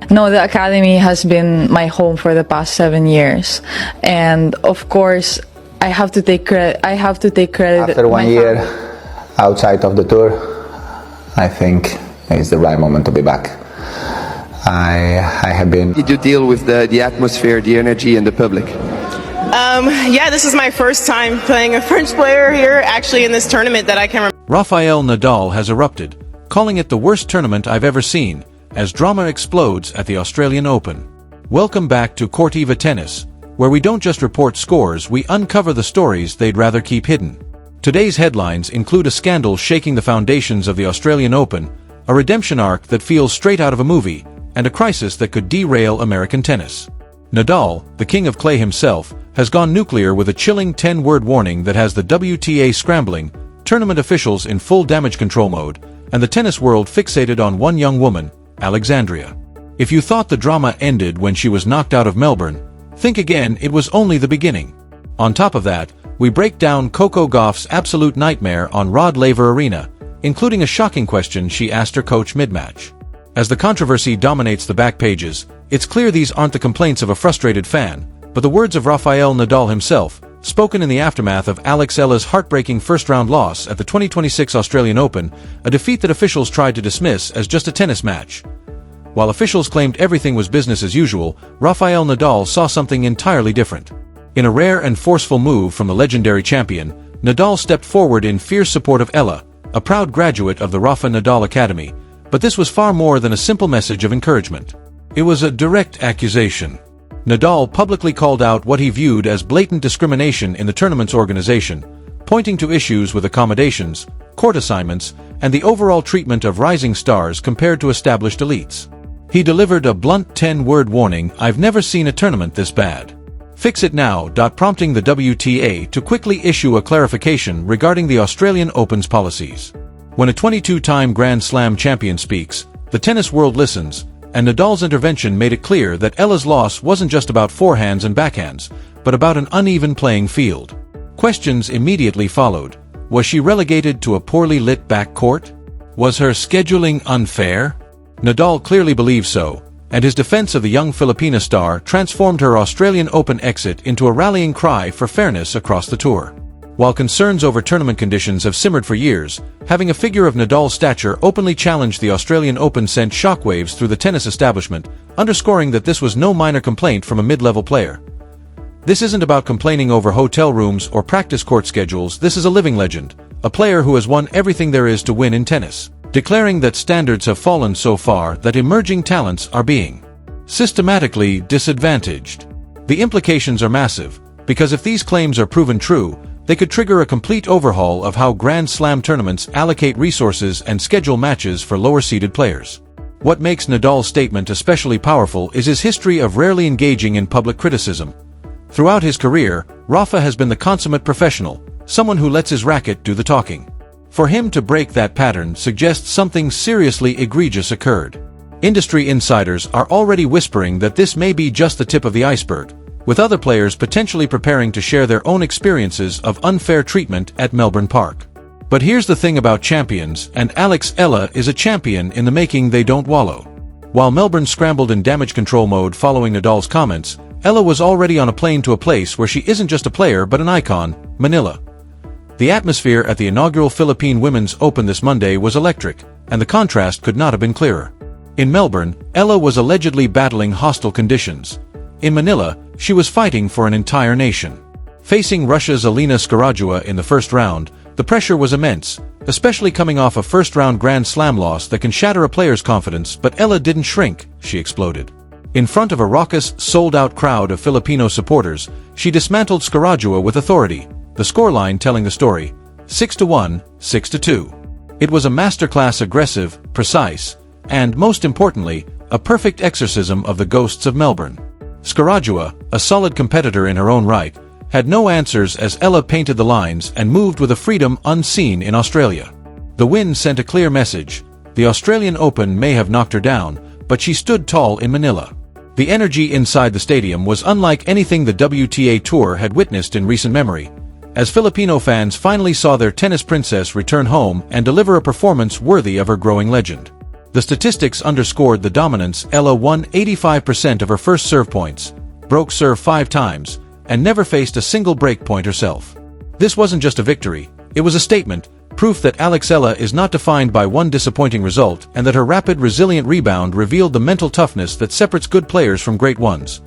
No, the academy has been my home for the past 7 years, and of course, I have to take credit. After 1 year outside of the tour, I think it's the right moment to be back. I have been. Did you deal with the atmosphere, the energy, and the public? Yeah, this is my first time playing a French player here, actually in this tournament that I can remember. Rafael Nadal has erupted, calling it the worst tournament I've ever seen, as drama explodes at the Australian Open. Welcome back to Cortiva Tennis, where we don't just report scores, we uncover the stories they'd rather keep hidden. Today's headlines include a scandal shaking the foundations of the Australian Open, a redemption arc that feels straight out of a movie, and a crisis that could derail American tennis. Nadal, the king of clay himself, has gone nuclear with a chilling 10-word warning that has the WTA scrambling, tournament officials in full damage control mode, and the tennis world fixated on one young woman, Alexandria. If you thought the drama ended when she was knocked out of Melbourne, think again, it was only the beginning. On top of that, we break down Coco Gauff's absolute nightmare on Rod Laver Arena, including a shocking question she asked her coach mid-match. As the controversy dominates the back pages, it's clear these aren't the complaints of a frustrated fan, but the words of Rafael Nadal himself, spoken in the aftermath of Eala's heartbreaking first-round loss at the 2026 Australian Open, a defeat that officials tried to dismiss as just a tennis match. While officials claimed everything was business as usual, Rafael Nadal saw something entirely different. In a rare and forceful move from the legendary champion, Nadal stepped forward in fierce support of Eala, a proud graduate of the Rafa Nadal Academy, but this was far more than a simple message of encouragement. It was a direct accusation. Nadal publicly called out what he viewed as blatant discrimination in the tournament's organization, pointing to issues with accommodations, court assignments, and the overall treatment of rising stars compared to established elites. He delivered a blunt 10-word warning, "I've never seen a tournament this bad. Fix it now," prompting the WTA to quickly issue a clarification regarding the Australian Open's policies. When a 22-time Grand Slam champion speaks, the tennis world listens, and Nadal's intervention made it clear that Eala's loss wasn't just about forehands and backhands, but about an uneven playing field. Questions immediately followed. Was she relegated to a poorly lit backcourt? Was her scheduling unfair? Nadal clearly believed so, and his defense of the young Filipina star transformed her Australian Open exit into a rallying cry for fairness across the tour. While concerns over tournament conditions have simmered for years, having a figure of Nadal's stature openly challenge the Australian Open sent shockwaves through the tennis establishment, underscoring that this was no minor complaint from a mid-level player. This isn't about complaining over hotel rooms or practice court schedules, this is a living legend, a player who has won everything there is to win in tennis, declaring that standards have fallen so far that emerging talents are being systematically disadvantaged. The implications are massive, because if these claims are proven true, they could trigger a complete overhaul of how Grand Slam tournaments allocate resources and schedule matches for lower-seeded players. What makes Nadal's statement especially powerful is his history of rarely engaging in public criticism. Throughout his career, Rafa has been the consummate professional, someone who lets his racket do the talking. For him to break that pattern suggests something seriously egregious occurred. Industry insiders are already whispering that this may be just the tip of the iceberg, with other players potentially preparing to share their own experiences of unfair treatment at Melbourne Park. But here's the thing about champions, and Eala is a champion in the making. They don't wallow. While Melbourne scrambled in damage control mode following Nadal's comments, Eala was already on a plane to a place where she isn't just a player but an icon, Manila. The atmosphere at the inaugural Philippine Women's Open this Monday was electric, and the contrast could not have been clearer. In Melbourne, Eala was allegedly battling hostile conditions. In Manila, she was fighting for an entire nation. Facing Russia's Elena Skarajua in the first round, the pressure was immense, especially coming off a first-round Grand Slam loss that can shatter a player's confidence, but Eala didn't shrink, she exploded. In front of a raucous, sold-out crowd of Filipino supporters, she dismantled Skarajua with authority, the scoreline telling the story, 6-1, 6-2. It was a masterclass, aggressive, precise, and, most importantly, a perfect exorcism of the ghosts of Melbourne. Skarajua, a solid competitor in her own right, had no answers as Eala painted the lines and moved with a freedom unseen in Australia. The win sent a clear message. The Australian Open may have knocked her down, but she stood tall in Manila. The energy inside the stadium was unlike anything the WTA Tour had witnessed in recent memory, as Filipino fans finally saw their tennis princess return home and deliver a performance worthy of her growing legend. The statistics underscored the dominance. Eala won 85% of her first serve points, broke serve 5 times, and never faced a single break point herself. This wasn't just a victory, it was a statement, proof that Eala is not defined by one disappointing result and that her rapid, resilient rebound revealed the mental toughness that separates good players from great ones.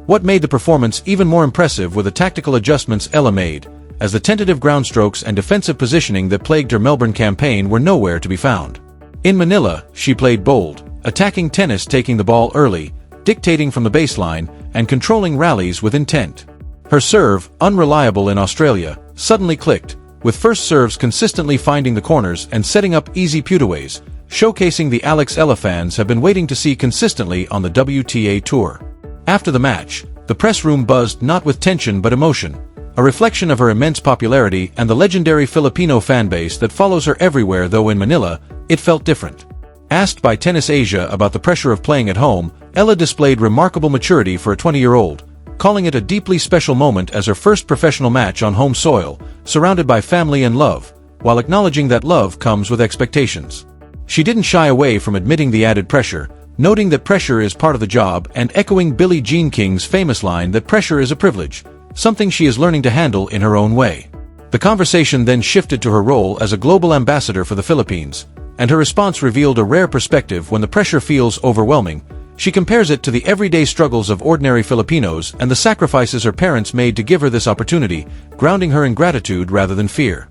What made the performance even more impressive were the tactical adjustments Eala made, as the tentative ground strokes and defensive positioning that plagued her Melbourne campaign were nowhere to be found. In Manila, she played bold, attacking tennis, taking the ball early, dictating from the baseline, and controlling rallies with intent. Her serve, unreliable in Australia, suddenly clicked, with first serves consistently finding the corners and setting up easy putaways, showcasing the Eala fans have been waiting to see consistently on the WTA Tour. After the match, the press room buzzed not with tension but emotion, a reflection of her immense popularity and the legendary Filipino fanbase that follows her everywhere. Though in Manila, it felt different. Asked by Tennis Asia about the pressure of playing at home, Eala displayed remarkable maturity for a 20-year-old, calling it a deeply special moment as her first professional match on home soil, surrounded by family and love, while acknowledging that love comes with expectations. She didn't shy away from admitting the added pressure, noting that pressure is part of the job and echoing Billie Jean King's famous line that pressure is a privilege, something she is learning to handle in her own way. The conversation then shifted to her role as a global ambassador for the Philippines, and her response revealed a rare perspective. When the pressure feels overwhelming, she compares it to the everyday struggles of ordinary Filipinos and the sacrifices her parents made to give her this opportunity, grounding her in gratitude rather than fear.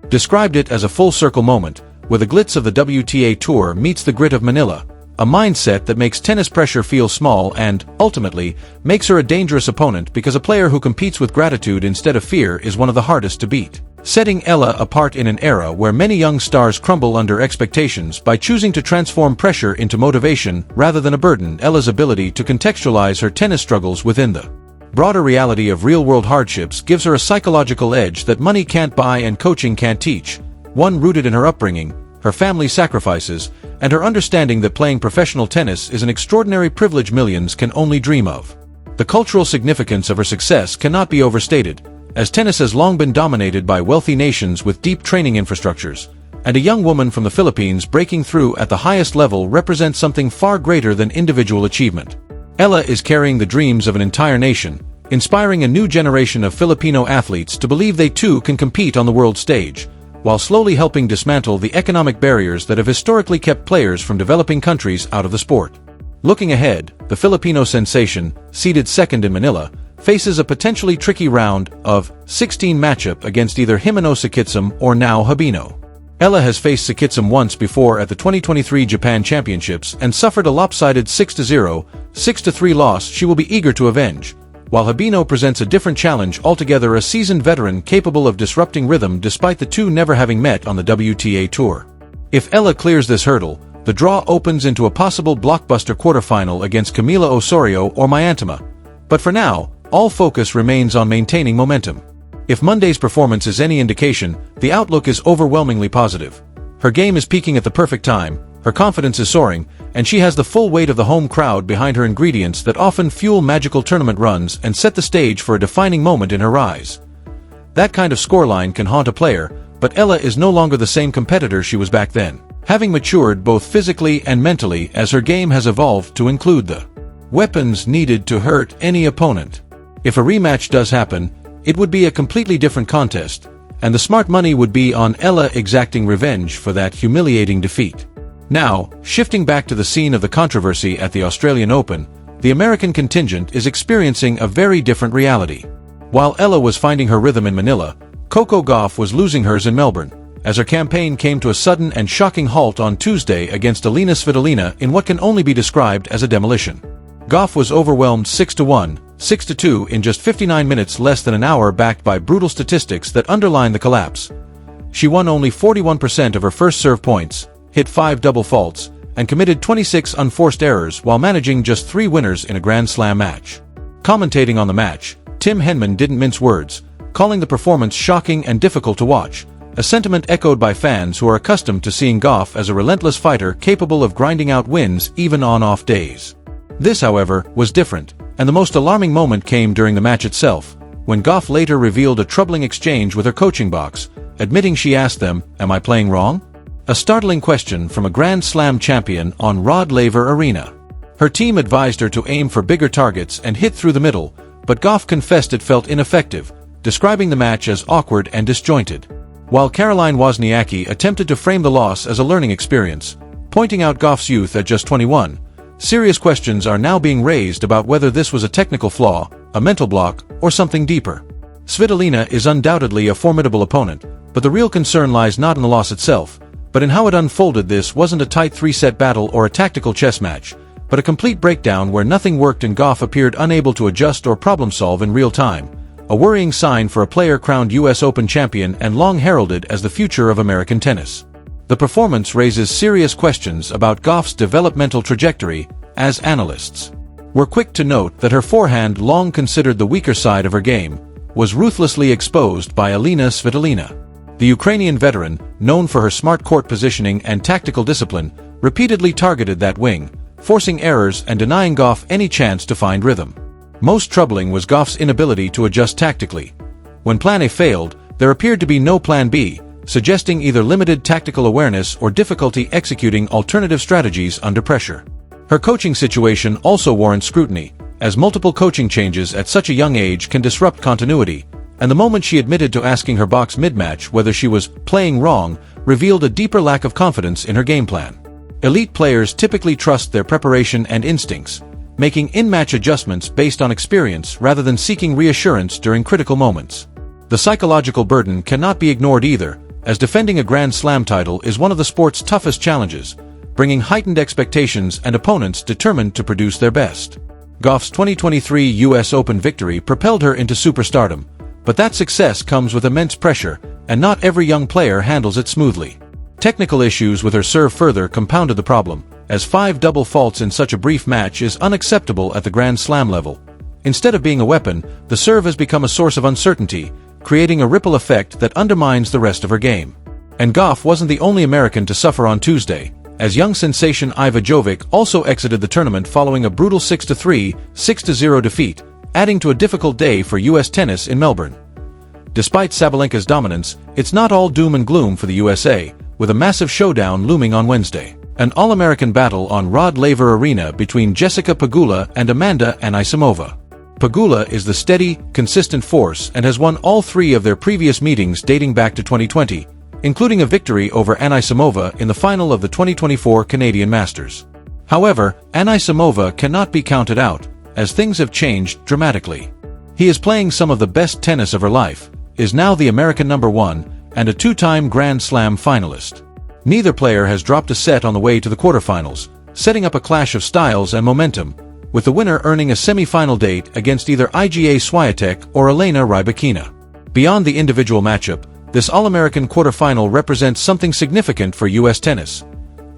Described it as a full-circle moment, where the glitz of the WTA Tour meets the grit of Manila, a mindset that makes tennis pressure feel small and, ultimately, makes her a dangerous opponent, because a player who competes with gratitude instead of fear is one of the hardest to beat. Setting Eala apart in an era where many young stars crumble under expectations by choosing to transform pressure into motivation rather than a burden. Eala's ability to contextualize her tennis struggles within the broader reality of real-world hardships gives her a psychological edge that money can't buy and coaching can't teach, one rooted in her upbringing, her family's sacrifices, and her understanding that playing professional tennis is an extraordinary privilege millions can only dream of. The cultural significance of her success cannot be overstated, as tennis has long been dominated by wealthy nations with deep training infrastructures, and a young woman from the Philippines breaking through at the highest level represents something far greater than individual achievement. Eala is carrying the dreams of an entire nation, inspiring a new generation of Filipino athletes to believe they too can compete on the world stage, while slowly helping dismantle the economic barriers that have historically kept players from developing countries out of the sport. Looking ahead, the Filipino sensation, seeded second in Manila, faces a potentially tricky round of 16 matchup against either Jimeno Sakitsum or now Habino. Eala has faced Sakitsum once before at the 2023 Japan Championships and suffered a lopsided 6-0, 6-3 loss she will be eager to avenge, while Habino presents a different challenge altogether, a seasoned veteran capable of disrupting rhythm despite the two never having met on the WTA Tour. If Eala clears this hurdle, the draw opens into a possible blockbuster quarterfinal against Camila Osorio or Myanmar. But for now, all focus remains on maintaining momentum. If Monday's performance is any indication, the outlook is overwhelmingly positive. Her game is peaking at the perfect time, her confidence is soaring, and she has the full weight of the home crowd behind her, ingredients that often fuel magical tournament runs and set the stage for a defining moment in her rise. That kind of scoreline can haunt a player, but Eala is no longer the same competitor she was back then, having matured both physically and mentally as her game has evolved to include the weapons needed to hurt any opponent. If a rematch does happen, it would be a completely different contest, and the smart money would be on Eala exacting revenge for that humiliating defeat. Now, shifting back to the scene of the controversy at the Australian Open, the American contingent is experiencing a very different reality. While Eala was finding her rhythm in Manila, Coco Gauff was losing hers in Melbourne, as her campaign came to a sudden and shocking halt on Tuesday against Elina Svitolina in what can only be described as a demolition. Gauff was overwhelmed 6-1, 6-2 in just 59 minutes, less than an hour, backed by brutal statistics that underline the collapse. She won only 41% of her first serve points, hit 5 double faults, and committed 26 unforced errors while managing just 3 winners in a Grand Slam match. Commentating on the match, Tim Henman didn't mince words, calling the performance shocking and difficult to watch, a sentiment echoed by fans who are accustomed to seeing Gauff as a relentless fighter capable of grinding out wins even on off days. This, however, was different, and the most alarming moment came during the match itself, when Gauff later revealed a troubling exchange with her coaching box, admitting she asked them, "Am I playing wrong?" A startling question from a Grand Slam champion on Rod Laver Arena. Her team advised her to aim for bigger targets and hit through the middle, but Gauff confessed it felt ineffective, describing the match as awkward and disjointed. While Caroline Wozniacki attempted to frame the loss as a learning experience, pointing out Gauff's youth at just 21, serious questions are now being raised about whether this was a technical flaw, a mental block, or something deeper. Svitolina is undoubtedly a formidable opponent, but the real concern lies not in the loss itself, but in how it unfolded. This wasn't a tight three-set battle or a tactical chess match, but a complete breakdown where nothing worked and Gauff appeared unable to adjust or problem-solve in real time, a worrying sign for a player crowned US Open champion and long heralded as the future of American tennis. The performance raises serious questions about Gauff's developmental trajectory, as analysts were quick to note that her forehand, long considered the weaker side of her game, was ruthlessly exposed by Elina Svitolina. The Ukrainian veteran, known for her smart court positioning and tactical discipline, repeatedly targeted that wing, forcing errors and denying Gauff any chance to find rhythm. Most troubling was Gauff's inability to adjust tactically. When Plan A failed, there appeared to be no Plan B, suggesting either limited tactical awareness or difficulty executing alternative strategies under pressure. Her coaching situation also warrants scrutiny, as multiple coaching changes at such a young age can disrupt continuity, and the moment she admitted to asking her box mid-match whether she was playing wrong revealed a deeper lack of confidence in her game plan. Elite players typically trust their preparation and instincts, making in-match adjustments based on experience rather than seeking reassurance during critical moments. The psychological burden cannot be ignored either, as defending a Grand Slam title is one of the sport's toughest challenges, bringing heightened expectations and opponents determined to produce their best. Gauff's 2023 US Open victory propelled her into superstardom, but that success comes with immense pressure, and not every young player handles it smoothly. Technical issues with her serve further compounded the problem, as 5 double faults in such a brief match is unacceptable at the Grand Slam level. Instead of being a weapon, the serve has become a source of uncertainty, creating a ripple effect that undermines the rest of her game. And Gauff wasn't the only American to suffer on Tuesday, as young sensation Iva Jovic also exited the tournament following a brutal 6-3, 6-0 defeat, adding to a difficult day for US tennis in Melbourne. Despite Sabalenka's dominance, it's not all doom and gloom for the USA, with a massive showdown looming on Wednesday. An All-American battle on Rod Laver Arena between Jessica Pegula and Amanda Anisimova. Pegula is the steady, consistent force and has won all 3 of their previous meetings dating back to 2020, including a victory over Anisimova in the final of the 2024 Canadian Masters. However, Anisimova cannot be counted out, as things have changed dramatically. He is playing some of the best tennis of her life, is now the American #1, and a 2-time Grand Slam finalist. Neither player has dropped a set on the way to the quarterfinals, setting up a clash of styles and momentum, with the winner earning a semi-final date against either Iga Swiatek or Elena Rybakina. Beyond the individual matchup, this All-American quarterfinal represents something significant for U.S. tennis.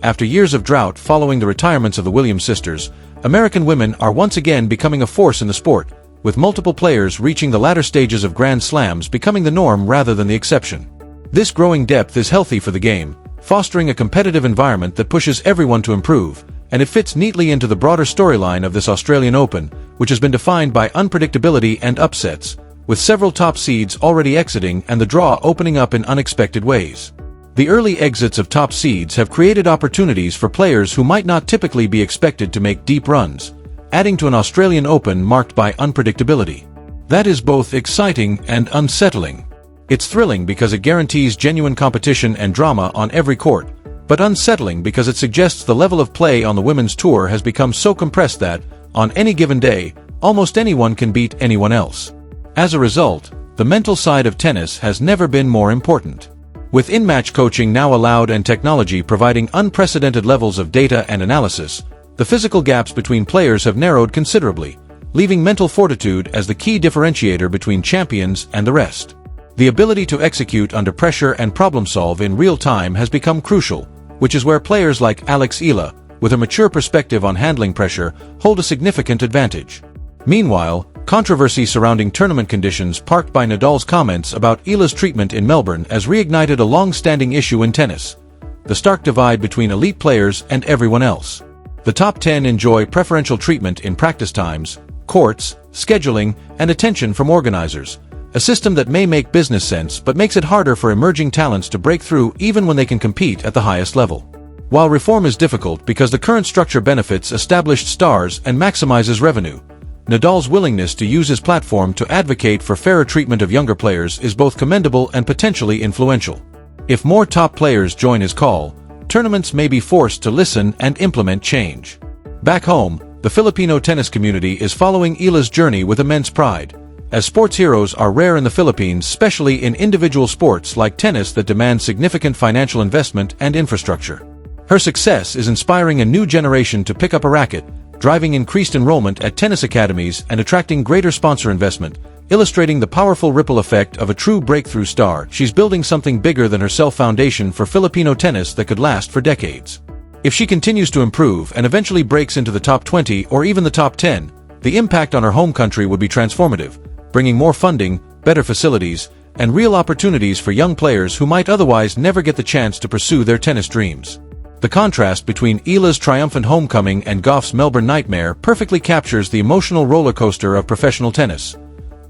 After years of drought following the retirements of the Williams sisters, American women are once again becoming a force in the sport, with multiple players reaching the latter stages of Grand Slams becoming the norm rather than the exception. This growing depth is healthy for the game, fostering a competitive environment that pushes everyone to improve, and it fits neatly into the broader storyline of this Australian Open, which has been defined by unpredictability and upsets, with several top seeds already exiting and the draw opening up in unexpected ways. The early exits of top seeds have created opportunities for players who might not typically be expected to make deep runs, adding to an Australian Open marked by unpredictability. That is both exciting and unsettling. It's thrilling because it guarantees genuine competition and drama on every court, but unsettling because it suggests the level of play on the women's tour has become so compressed that, on any given day, almost anyone can beat anyone else. As a result, the mental side of tennis has never been more important. With in-match coaching now allowed and technology providing unprecedented levels of data and analysis, the physical gaps between players have narrowed considerably, leaving mental fortitude as the key differentiator between champions and the rest. The ability to execute under pressure and problem-solve in real time has become crucial, which is where players like Alex Eala, with a mature perspective on handling pressure, hold a significant advantage. Meanwhile, controversy surrounding tournament conditions sparked by Nadal's comments about Eala's treatment in Melbourne has reignited a long-standing issue in tennis: the stark divide between elite players and everyone else. The top 10 enjoy preferential treatment in practice times, courts, scheduling, and attention from organizers, a system that may make business sense but makes it harder for emerging talents to break through even when they can compete at the highest level. While reform is difficult because the current structure benefits established stars and maximizes revenue, Nadal's willingness to use his platform to advocate for fairer treatment of younger players is both commendable and potentially influential. If more top players join his call, tournaments may be forced to listen and implement change. Back home, the Filipino tennis community is following Eala's journey with immense pride, as sports heroes are rare in the Philippines, especially in individual sports like tennis that demand significant financial investment and infrastructure. Her success is inspiring a new generation to pick up a racket, driving increased enrollment at tennis academies and attracting greater sponsor investment, illustrating the powerful ripple effect of a true breakthrough star. She's building something bigger than herself, foundation for Filipino tennis that could last for decades. If she continues to improve and eventually breaks into the top 20 or even the top 10, the impact on her home country would be transformative, bringing more funding, better facilities, and real opportunities for young players who might otherwise never get the chance to pursue their tennis dreams. The contrast between Eala's triumphant homecoming and Gauff's Melbourne nightmare perfectly captures the emotional roller coaster of professional tennis.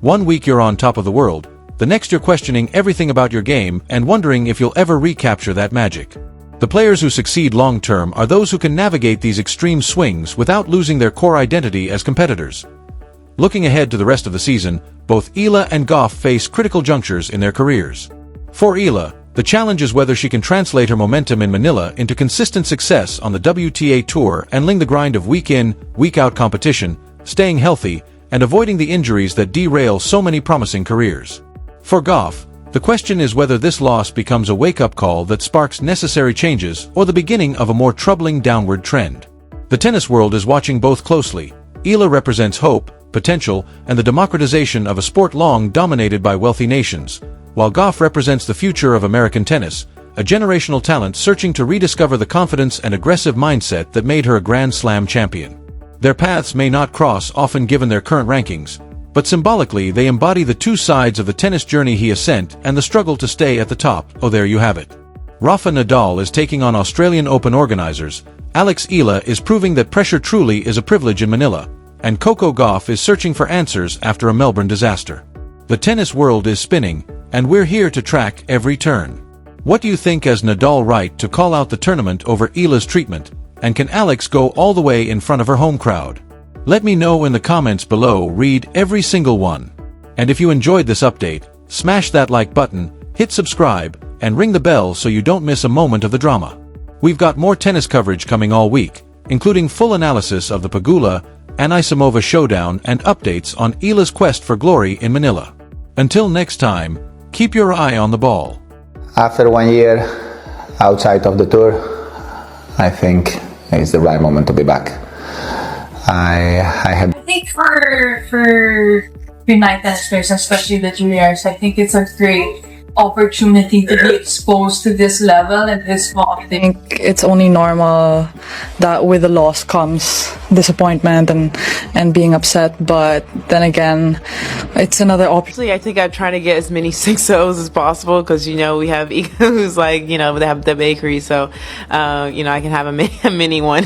One week you're on top of the world, the next you're questioning everything about your game and wondering if you'll ever recapture that magic. The players who succeed long-term are those who can navigate these extreme swings without losing their core identity as competitors. Looking ahead to the rest of the season, both Eala and Gauff face critical junctures in their careers. For Eala, the challenge is whether she can translate her momentum in Manila into consistent success on the WTA Tour and the grind of week-in, week-out competition, staying healthy, and avoiding the injuries that derail so many promising careers. For Gauff, the question is whether this loss becomes a wake-up call that sparks necessary changes or the beginning of a more troubling downward trend. The tennis world is watching both closely. Eala represents hope, potential, and the democratization of a sport long dominated by wealthy nations, while Gauff represents the future of American tennis, a generational talent searching to rediscover the confidence and aggressive mindset that made her a Grand Slam champion. Their paths may not cross often given their current rankings, but symbolically they embody the two sides of the tennis journey he has sent and the struggle to stay at the top. Oh, there you have it. Rafa Nadal is taking on Australian Open organizers, Eala is proving that pressure truly is a privilege in Manila, and Coco Gauff is searching for answers after a Melbourne disaster. The tennis world is spinning, and we're here to track every turn. What do you think? As Nadal right to call out the tournament over Eala's treatment, and can Alex go all the way in front of her home crowd? Let me know in the comments below. Read every single one. And if you enjoyed this update, smash that like button, hit subscribe, and ring the bell so you don't miss a moment of the drama. We've got more tennis coverage coming all week, including full analysis of the Pagula, Anisimova showdown and updates on Eala's quest for glory in Manila. Until next time, keep your eye on the ball. After 1 year outside of the tour, I think it's the right moment to be back. I think for United tennis players, especially the juniors, I think it's a great opportunity to be exposed to this level and this small I think it's only normal that with the loss comes disappointment and being upset, but then again, it's another opportunity. I think I try to get as many 6-0s as possible because, we have Eala who's like, they have the bakery, so, I can have a mini one.